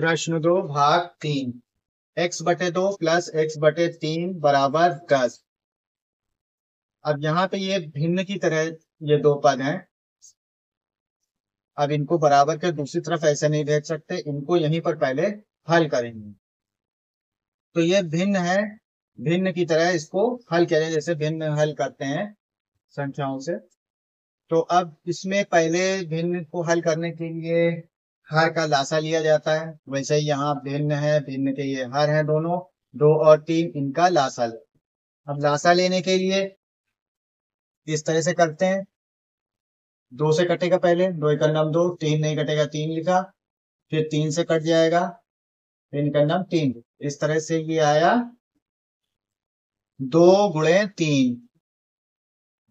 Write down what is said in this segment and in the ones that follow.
प्रश्न 2 भाग 3। x बटे 2 प्लस x बटे 3 बराबर 10। अब यहाँ पे ये भिन्न की तरह ये दो पद हैं। अब इनको बराबर के दूसरी तरफ ऐसे नहीं देख सकते, इनको यहीं पर पहले हल करेंगे। तो ये भिन्न है, भिन्न की तरह इसको हल करें जैसे भिन्न हल करते हैं संख्याओं से। तो अब इसमें पहले भिन्न को हल करने के लिए हर का लासा लिया जाता है। वैसे ही यहाँ भिन्न है, भिन्न के ये हर है दोनों, 2 और 3 इनका लासा ले। अब लासा लेने के लिए इस तरह से करते हैं, 2 से कटेगा पहले, 2 एक नाम 2, 3 नहीं कटेगा 3 लिखा, फिर 3 से कट जाएगा, 3 का नाम 3। इस तरह से ये आया 2 गुणे 3,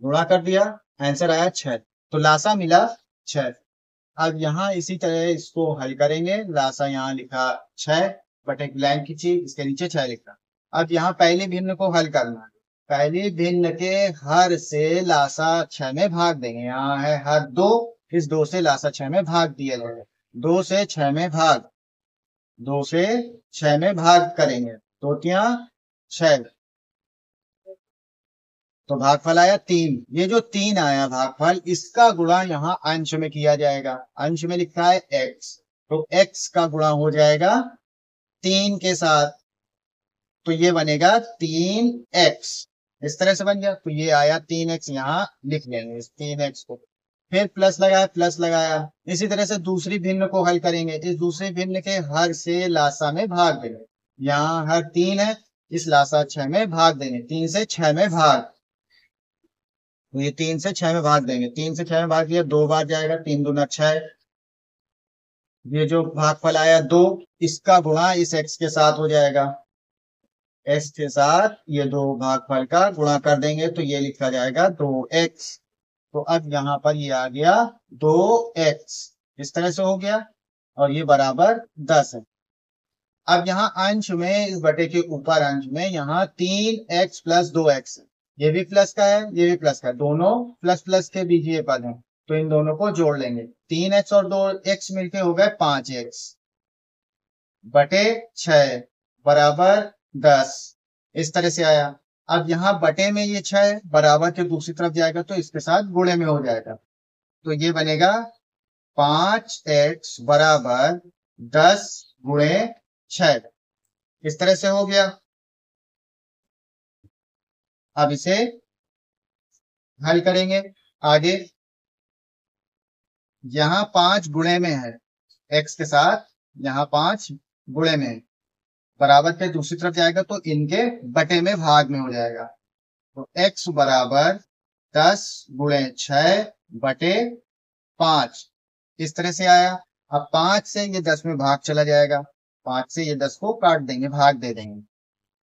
गुणा कर दिया, आंसर आया 6। तो लासा मिला 6। अब यहाँ इसी तरह इसको हल करेंगे। लासा यहाँ लिखा 6 बटे लाइन खींची, इसके नीचे 6 लिखा। अब यहाँ पहले भिन्न को हल करना है। पहले भिन्न के हर से लासा 6 में भाग देंगे। यहाँ है हर 2, इस 2 से लासा 6 में भाग दिया जाएगा। 2 से 6 में भाग, 2 से 6 में भाग करेंगे, तो क्या 6। तो भागफल आया 3। ये जो 3 आया भागफल, इसका गुणा यहाँ अंश में किया जाएगा। अंश में लिखा है x, तो x का गुणा हो जाएगा 3 के साथ, तो ये बनेगा 3x। इस तरह से बन गया। तो ये आया 3x, यहाँ लिख लेंगे इस 3x को। फिर प्लस लगाया, प्लस लगाया। इसी तरह से दूसरी भिन्न को हल करेंगे। इस दूसरी भिन्न के हर से लासा में भाग देंगे। यहाँ हर 3 है, इस लासा 6 में भाग देंगे। 3 से 6 में भाग, तो ये 3 से 6 में भाग देंगे। 3 से 6 में भाग दिया, 2 बार जाएगा, 3 दूना 6। ये जो भागफल आया 2, इसका गुणा इस x के साथ हो जाएगा। x के साथ ये 2 भागफल का गुणा कर देंगे, तो ये लिखा जाएगा 2x। तो अब यहाँ पर ये आ गया 2x, इस तरह से हो गया, और ये बराबर 10 है। अब यहाँ अंश में, इस बटे के ऊपर अंश में यहाँ 3x प्लस 2x है। ये भी प्लस का है, ये भी प्लस का है, दोनों प्लस प्लस के बीजीय पद हैं, तो इन दोनों को जोड़ लेंगे। 3x और 2x मिलके हो गए 5x बटे 6 बराबर 10। इस तरह से आया। अब यहाँ बटे में ये 6 बराबर के दूसरी तरफ जाएगा, तो इसके साथ गुणे में हो जाएगा, तो ये बनेगा 5x बराबर 10 गुणे 6। इस तरह से हो गया। अब इसे हल करेंगे आगे। यहाँ 5 गुणे में है x के साथ, यहाँ 5 गुणे में है, बराबर के दूसरी तरफ जाएगा तो इनके बटे में भाग में हो जाएगा। तो x बराबर 10 गुणे 6 बटे 5। इस तरह से आया। अब 5 से ये 10 में भाग चला जाएगा, 5 से ये 10 को काट देंगे, भाग दे देंगे,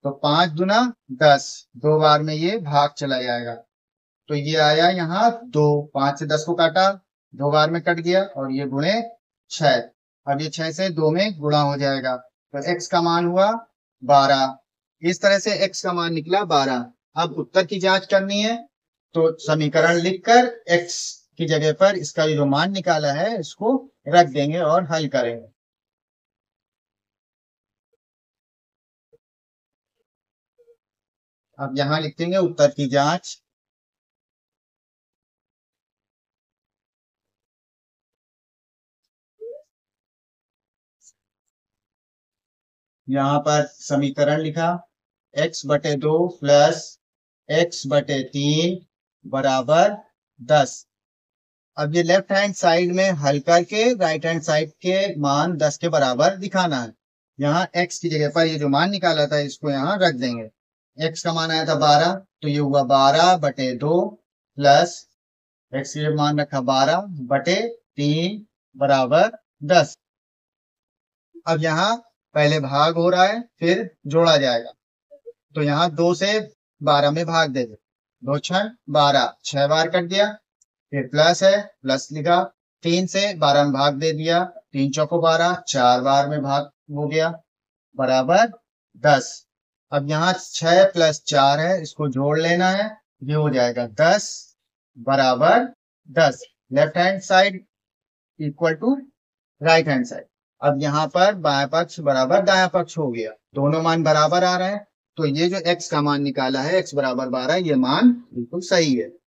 तो 5 दुना 10, 2 बार में ये भाग चला जाएगा, तो ये आया यहाँ 2। 5 से 10 को काटा, 2 बार में कट गया, और ये गुणे 6। अब ये 6 से 2 में गुणा हो जाएगा, तो x का मान हुआ 12। इस तरह से x का मान निकला 12। अब उत्तर की जांच करनी है, तो समीकरण लिखकर x की जगह पर इसका जो मान निकाला है इसको रख देंगे और हल करेंगे। अब यहां लिख देंगे उत्तर की जांच। यहाँ पर समीकरण लिखा x बटे 2 प्लस x बटे 3 बराबर 10। अब ये लेफ्ट हैंड साइड में हल करके राइट हैंड साइड के मान 10 के बराबर दिखाना है। यहाँ x की जगह पर ये जो मान निकाला था इसको यहाँ रख देंगे। x का मान आया था 12, तो ये हुआ 12 बटे 2 प्लस x के मान रखा 12 बटे 3 बराबर 10। अब यहाँ पहले भाग हो रहा है, फिर जोड़ा जाएगा, तो यहाँ 2 से 12 में भाग दे दे, 2 6 12, 6 बार कट गया, फिर प्लस है, प्लस लिखा, 3 से 12 में भाग दे दिया, 3 चौको 12, 4 बार में भाग हो गया, बराबर 10। अब यहाँ 6 प्लस 4 है, इसको जोड़ लेना है, ये हो जाएगा 10 बराबर 10। Left hand side equal to right hand side, अब यहाँ पर बायां पक्ष बराबर दायां पक्ष हो गया, दोनों मान बराबर आ रहे हैं, तो ये जो x का मान निकाला है x बराबर 12, ये मान बिल्कुल सही है।